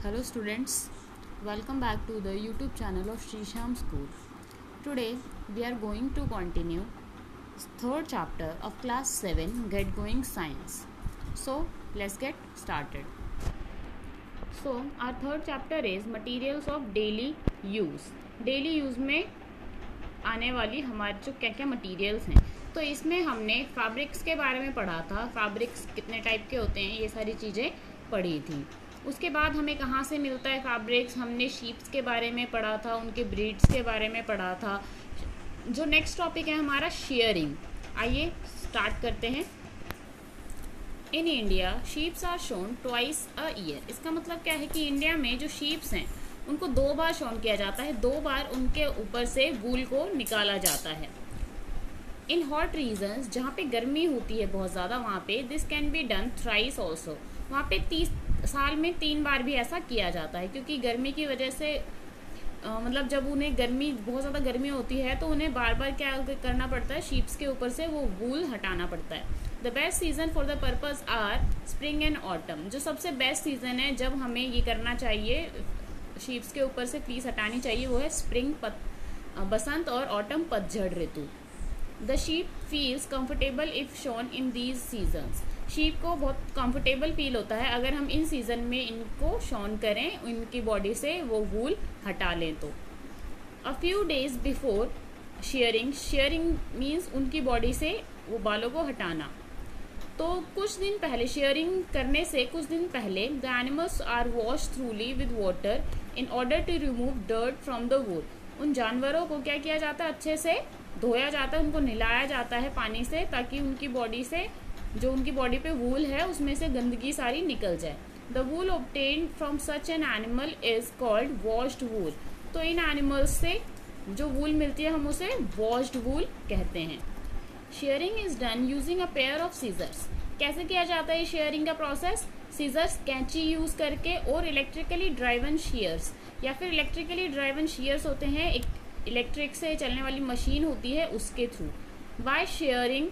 Hello students, welcome back to the YouTube channel of Sri Sham School. Today we are going to continue third chapter of class 7 Get Going Science. So let's get started. So our third chapter is materials of daily use. Daily use में आने वाली हमारे जो क्या क्या materials हैं, तो इसमें हमने फैब्रिक्स के बारे में पढ़ा था. फैब्रिक्स कितने टाइप के होते हैं ये सारी चीज़ें पढ़ी थी. उसके बाद हमें कहाँ से मिलता है फैब्रिक्स, हमने शीप्स के बारे में पढ़ा था, उनके ब्रीड्स के बारे में पढ़ा था. जो नेक्स्ट टॉपिक है हमारा शेयरिंग. आइए स्टार्ट करते हैं. In India sheeps are shorn twice a year. इसका मतलब क्या है कि इंडिया में जो शीप्स हैं उनको 2 बार शोन किया जाता है. 2 बार उनके ऊपर से वूल को निकाला जाता है. इन हॉट रीजन्स, जहाँ पे गर्मी होती है बहुत ज़्यादा, वहाँ पे this can be done thrice also. वहाँ पे 30 साल में 3 बार भी ऐसा किया जाता है, क्योंकि गर्मी की वजह से मतलब जब उन्हें बहुत ज़्यादा गर्मी होती है तो उन्हें बार बार क्या करना पड़ता है, शीप्स के ऊपर से वो वूल हटाना पड़ता है. The best season for the purpose are spring and autumn. जो सबसे बेस्ट सीजन है जब हमें ये करना चाहिए, शीप्स के ऊपर से फ्लीस हटानी चाहिए, वो है स्प्रिंग बसंत और ऑटम पतझड़ ऋतु. The sheep feels comfortable if shown in these seasons. Sheep को बहुत कंफर्टेबल फील होता है अगर हम इन सीजन में इनको शॉन करें, इनकी बॉडी से वो वूल हटा लें तो. A few days before sharing means उनकी बॉडी से वो बालों को हटाना. तो कुछ दिन पहले, शेयरिंग करने से कुछ दिन पहले, the animals are wash thoroughly with water in order to remove dirt from the wool. उन जानवरों को क्या किया जाता है, अच्छे से धोया जाता है, उनको नहलाया जाता है पानी से, ताकि उनकी बॉडी से, जो उनकी बॉडी पे वूल है उसमें से गंदगी सारी निकल जाए. The wool obtained from such an animal is called washed wool. तो इन एनिमल्स से जो वूल मिलती है हम उसे वॉश्ड वूल कहते हैं. Shearing is done using a pair of scissors. कैसे किया जाता है शेयरिंग का प्रोसेस? सीजर्स, कैंची यूज करके, और इलेक्ट्रिकली ड्राइवन शीयर्स, या फिर इलेक्ट्रिकली ड्राइवन शीयर्स होते हैं, एक इलेक्ट्रिक से चलने वाली मशीन होती है उसके through. By sharing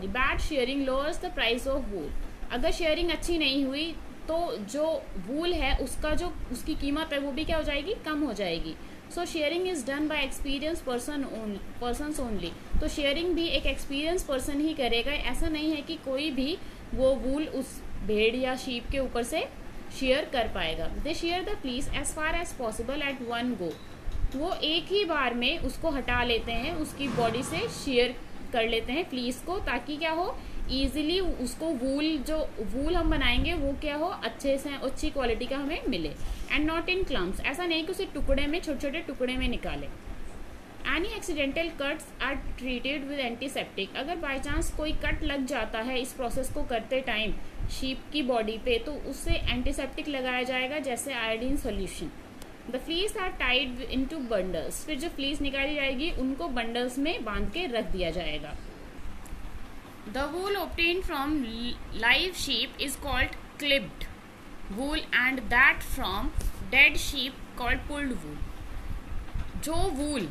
bad sharing lowers the price of wool. अगर शेयरिंग अच्छी नहीं हुई तो जो वूल है उसकी कीमत है वो भी क्या हो जाएगी, कम हो जाएगी. सो sharing is done by experience persons only. तो शेयरिंग भी एक एक्सपीरियंस पर्सन ही करेगा. ऐसा नहीं है कि कोई भी वो वूल उस भेड़ या शीप के ऊपर से शेयर कर पाएगा. They shear the fleece as far as possible at one go. वो एक ही बार में उसको हटा लेते हैं, उसकी बॉडी से शेयर कर लेते हैं फ्लीस को, ताकि क्या हो, इजीली उसको वूल हम बनाएंगे वो क्या हो, अच्छे से अच्छी क्वालिटी का हमें मिले. And not in clumps. ऐसा नहीं कि उसे टुकड़े में, छोटे छोटे टुकड़े में निकाले. Any accidental cuts are treated with antiseptic. अगर बाई चांस कोई कट लग जाता है इस प्रोसेस को करते टाइम शीप की बॉडी पे, तो उससे एंटीसेप्टिक लगाया जाएगा, जैसे iodine solution. The fleece are tied into bundles. फिर जो फ्लीस निकाली जाएगी उनको बंडल्स में बांध के रख दिया जाएगा. The wool obtained from live sheep is called clipped wool and that from dead sheep called pulled wool. जो वूल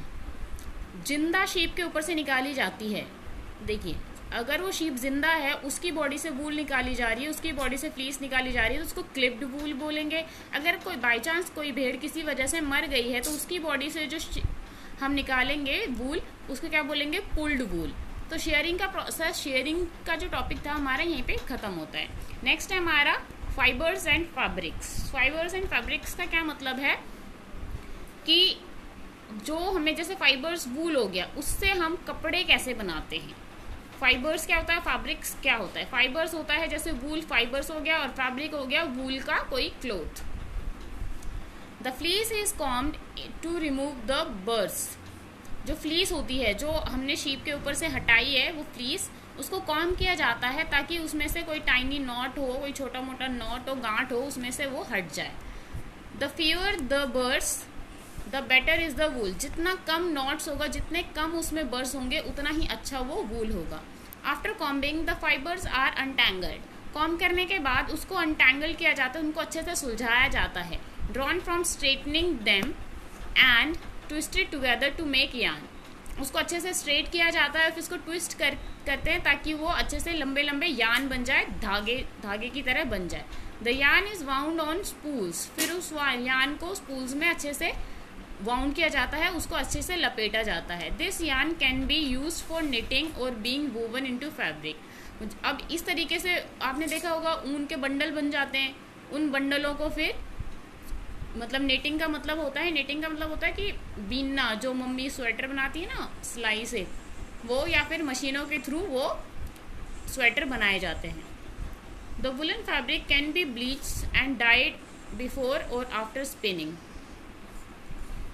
जिंदा शीप के ऊपर से निकाली जाती है, देखिए अगर वो शीप जिंदा है, उसकी बॉडी से वूल निकाली जा रही है, उसकी बॉडी से फ्लीस निकाली जा रही है, तो उसको क्लिप्ड वूल बोलेंगे. अगर कोई बाई चांस कोई भेड़ किसी वजह से मर गई है तो उसकी बॉडी से जो हम निकालेंगे वूल, उसको क्या बोलेंगे, पुल्ड वूल. तो शेयरिंग का प्रोसेस, शेयरिंग का जो टॉपिक था हमारा यहीं पे खत्म होता है. नेक्स्ट है हमारा fibres and fabrics. Fibres and fabrics का क्या मतलब है कि जो हमें, जैसे फाइबर्स वूल हो गया, उससे हम कपड़े कैसे बनाते हैं. फाइबर्स क्या होता है, फैब्रिक्स क्या होता है. फाइबर्स होता है जैसे वूल फाइबर्स हो गया, और फैब्रिक हो गया वूल का कोई cloth. The fleece is combed to remove the burrs. जो फ्लीस होती है, जो हमने शीप के ऊपर से हटाई है, वो फ्लीस, उसको कॉम किया जाता है ताकि उसमें से कोई टाइनी नॉट हो, कोई छोटा मोटा नॉट हो, गांठ हो, उसमें से वो हट जाए. The fewer the burrs the better is the wool. जितना कम नॉट्स होगा, जितने कम उसमें बर्स होंगे, उतना ही अच्छा वो वूल होगा. After combing the fibres are untangled. Comb करने के बाद उसको अनटैंगल किया जाता है, उनको अच्छे से सुलझाया जाता है. Drawn from straightening them and twisted together to make yarn. उसको अच्छे से स्ट्रेट किया जाता है, फिर उसको ट्विस्ट करते हैं ताकि वो अच्छे से लंबे लंबे यार्न बन जाए, धागे की तरह बन जाए. The yarn is wound on spools, फिर उस यार्न को स्पूल्स में अच्छे से वाउंड किया जाता है, उसको अच्छे से लपेटा जाता है। This yarn can be use for knitting और बीइंग वोवन इनटू फैब्रिक। अब इस तरीके से आपने देखा होगा ऊन के बंडल बन जाते हैं, उन बंडलों को फिर मतलब नेटिंग का मतलब होता है, नेटिंग का मतलब होता है कि बीनना, जो मम्मी स्वेटर बनाती है ना सिलाई से, वो या फिर मशीनों के थ्रू वो स्वेटर बनाए जाते हैं। The woollen fabric can be bleached and died before और आफ्टर स्पिनिंग।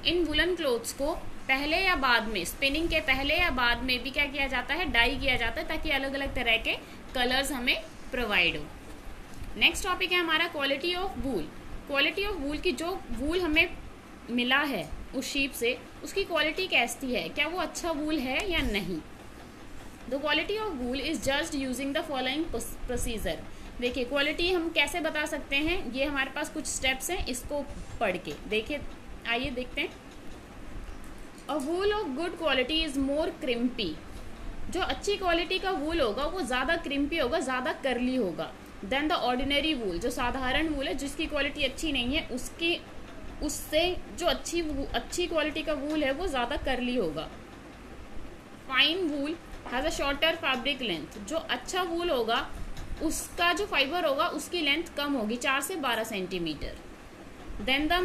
इन वुलन क्लोथ्स को पहले या बाद में, स्पिनिंग के पहले या बाद में भी क्या किया जाता है, डाई किया जाता है, ताकि अलग अलग तरह के कलर्स हमें प्रोवाइड हो। नेक्स्ट टॉपिक है हमारा quality of wool. Quality of wool की, जो वूल हमें मिला है उस शीप से, उसकी क्वालिटी कैसी है, क्या वो अच्छा वूल है या नहीं। The quality of wool is judged using the following procedure. देखिए क्वालिटी हम कैसे बता सकते हैं, ये हमारे पास कुछ स्टेप्स हैं, इसको पढ़ के देखिए, आइए देखते हैं। A wool of good quality is more crimpy. जो अच्छी क्वालिटी का वूल होगा वो ज़्यादा क्रिम्पी होगा, ज़्यादा करली होगा देन द ऑर्डिनरी वूल। जो साधारण वूल है जिसकी क्वालिटी अच्छी नहीं है, उससे जो अच्छी क्वालिटी का वूल है वो ज़्यादा करली होगा। Fine wool has a shorter fabric length. जो अच्छा वूल होगा उसका जो फाइबर होगा उसकी लेंथ कम होगी, 4 से 12 सेंटीमीटर। देन द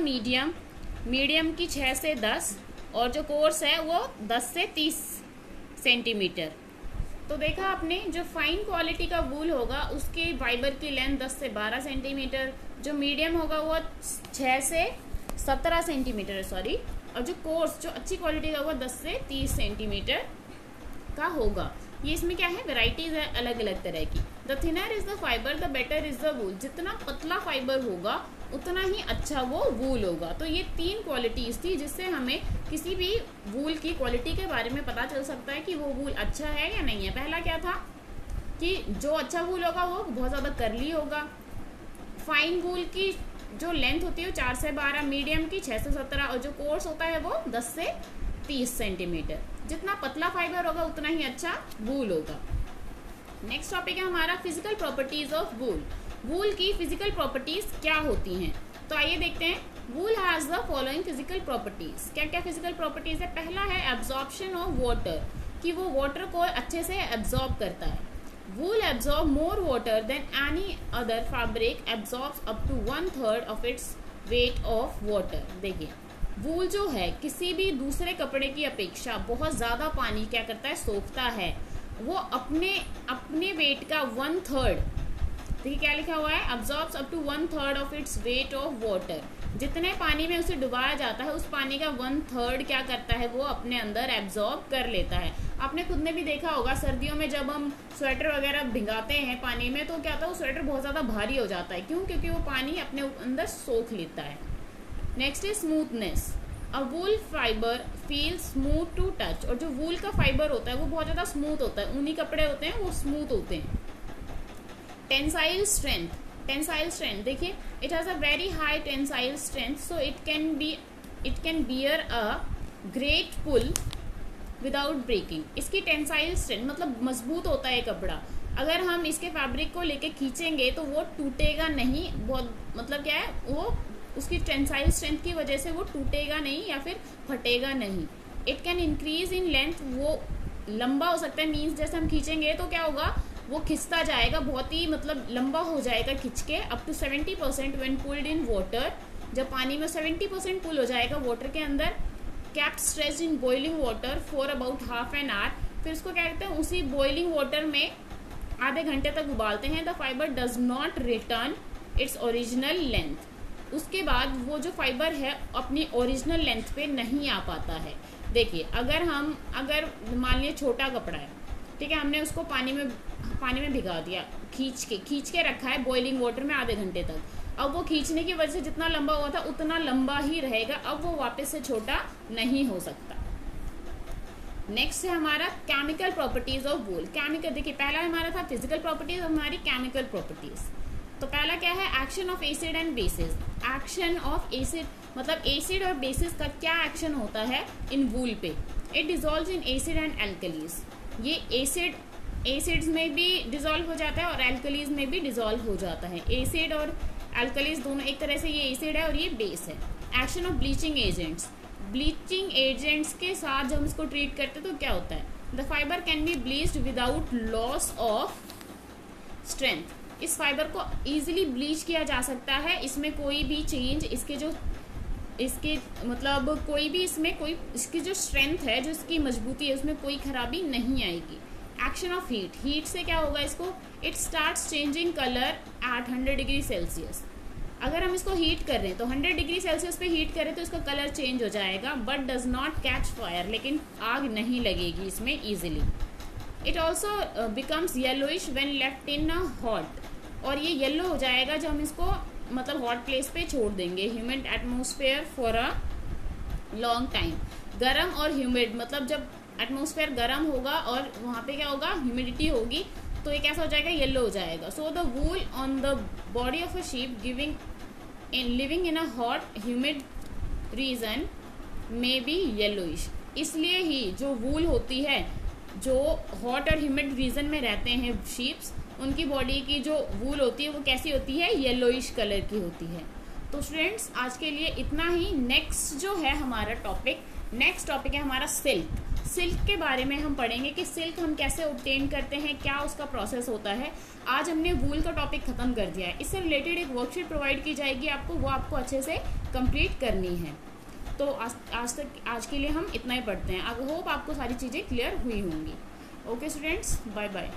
मीडियम की 6 से 10, और जो कोर्स है वो 10 से 30 सेंटीमीटर। तो देखा आपने, जो फाइन क्वालिटी का वूल होगा उसके फाइबर की लेंथ 10 से 12 सेंटीमीटर, जो मीडियम होगा वो 6 से 17 सेंटीमीटर सॉरी, और जो कोर्स, जो अच्छी क्वालिटी का होगा 10 से 30 सेंटीमीटर का होगा। ये इसमें क्या है, वेराइटीज है अलग अलग तरह की। The thinner is the fibre the better is the wool. जितना पतला फाइबर होगा उतना ही अच्छा वो वूल होगा। तो ये 3 क्वालिटीज थी जिससे हमें किसी भी वूल की क्वालिटी के बारे में पता चल सकता है कि वो वूल अच्छा है या नहीं है। पहला क्या था कि जो अच्छा वूल होगा वो बहुत ज़्यादा करली होगा, फाइन वूल की जो लेंथ होती है वो 4 से 12, मीडियम की 6 से 17, और जो कोर्स होता है वो 10 से 30 सेंटीमीटर। जितना पतला फाइबर होगा उतना ही अच्छा वूल होगा। नेक्स्ट टॉपिक है हमारा फिजिकल प्रॉपर्टीज ऑफ वूल। वूल की फिजिकल प्रॉपर्टीज क्या होती हैं, तो आइए देखते हैं। Wool has the following physical properties. क्या क्या फिजिकल प्रॉपर्टीज है। पहला है एब्जॉर्प्शन ऑफ वाटर, कि वो वाटर को अच्छे से एब्जॉर्ब करता है। Wool absorb more water than any other fabric absorbs up to 1/3 of its weight of water. देखिए वूल जो है किसी भी दूसरे कपड़े की अपेक्षा बहुत ज़्यादा पानी क्या करता है, सोखता है। वो अपने वेट का 1/3, देखिए क्या लिखा हुआ है, absorbs up to 1/3 of its weight of water. जितने पानी में उसे डुबाया जाता है उस पानी का 1/3 क्या करता है, वो अपने अंदर एब्जॉर्ब कर लेता है। आपने खुद ने भी देखा होगा सर्दियों में जब हम स्वेटर वगैरह भिगाते हैं पानी में तो क्या होता है, वो स्वेटर बहुत ज़्यादा भारी हो जाता है। क्यों? क्योंकि वो पानी अपने अंदर सोख लेता है। Next is smoothness. A wool fibre feel smooth to touch. और जो वूल का फाइबर होता है वो बहुत ज़्यादा स्मूथ होता है, ऊनी कपड़े होते हैं वो स्मूथ होते हैं। Tensile strength. टेंसाइल स्ट्रेंथ देखिए, it has a very high tensile strength, so it can bear a great pull without breaking. इसकी टेंसाइल स्ट्रेंथ मतलब मजबूत होता है कपड़ा, अगर हम इसके फैब्रिक को लेके खींचेंगे तो वो टूटेगा नहीं। बहुत मतलब क्या है, वो उसकी टेंसाइल स्ट्रेंथ की वजह से वो टूटेगा नहीं या फिर फटेगा नहीं। It can increase in length, वो लंबा हो सकता है, मीन्स जैसे हम खींचेंगे तो क्या होगा, वो खिंचता जाएगा, बहुत ही मतलब लंबा हो जाएगा खिंच के, up to 70% when pulled in water. जब पानी में 70% पुल हो जाएगा वाटर के अंदर। Kept stretched in boiling water for about half an hour. फिर उसको क्या कहते हैं, उसी बॉइलिंग वाटर में आधे घंटे तक उबालते हैं। The fibre does not return its original length. उसके बाद वो जो फाइबर है अपनी ओरिजिनल लेंथ पे नहीं आ पाता है। देखिए अगर मान लिया छोटा कपड़ा है, ठीक है, हमने उसको पानी में भिगा दिया, खींच के रखा है बॉइलिंग वाटर में आधे घंटे तक। अब वो खींचने की वजह से जितना लंबा हुआ था उतना लंबा ही रहेगा, अब वो वापस से छोटा नहीं हो सकता। नेक्स्ट है हमारा chemical properties of wool. Chemical देखिए, पहला हमारा था फिजिकल प्रॉपर्टीज, हमारी केमिकल प्रॉपर्टीज। तो पहला क्या है, action of acid and bases. Action of acid मतलब एसिड और बेसिस का क्या एक्शन होता है इन वूल पे। It dissolves in acid and alkalis. ये एसिड एसिड्स में भी डिजोल्व हो जाता है और एल्कलीज में भी डिजोल्व हो जाता है। एसिड और एल्कलीज दोनों, एक तरह से ये एसिड है और ये बेस है। Action of bleaching agents, bleaching agents के साथ जब हम इसको ट्रीट करते हैं तो क्या होता है, the fibre can be bleached without loss of strength. इस फाइबर को इजीली ब्लीच किया जा सकता है, इसमें कोई भी चेंज, इसके मतलब कोई भी इसमें कोई इसकी जो स्ट्रेंथ है, जो इसकी मजबूती है, उसमें कोई खराबी नहीं आएगी। एक्शन ऑफ हीट, हीट से क्या होगा इसको, it starts changing colour at 100 degree Celsius. अगर हम इसको हीट कर रहे हैं तो 100 डिग्री सेल्सियस पे हीट करें तो इसका कलर चेंज हो जाएगा, but does not catch fire, लेकिन आग नहीं लगेगी इसमें easily. It also becomes yellowish when left in hot, और ये येलो हो जाएगा जब हम इसको मतलब हॉट प्लेस पे छोड़ देंगे, humid atmosphere for a long time. गरम और ह्यूमिड, मतलब जब एटमोसफेयर गरम होगा और वहाँ पे क्या होगा, ह्यूमिडिटी होगी, तो ये कैसा हो जाएगा, येलो हो जाएगा। So the wool on the body of a sheep living in a hot humid region may be yellowish. इसलिए ही जो वूल होती है, जो हॉट और ह्यूमिड रीजन में रहते हैं शीप्स, उनकी बॉडी की जो वूल होती है वो कैसी होती है, येलोइश कलर की होती है। तो स्टूडेंट्स आज के लिए इतना ही। नेक्स्ट जो है हमारा टॉपिक, नेक्स्ट टॉपिक है हमारा सिल्क। सिल्क के बारे में हम पढ़ेंगे कि सिल्क हम कैसे ऑब्टेन करते हैं, क्या उसका प्रोसेस होता है। आज हमने वूल का टॉपिक खत्म कर दिया है, इससे रिलेटेड एक वर्कशीट प्रोवाइड की जाएगी आपको, वो आपको अच्छे से कंप्लीट करनी है। तो आज के लिए हम इतना ही पढ़ते हैं। आई होप आपको सारी चीज़ें क्लियर हुई होंगी। Okay students, bye bye.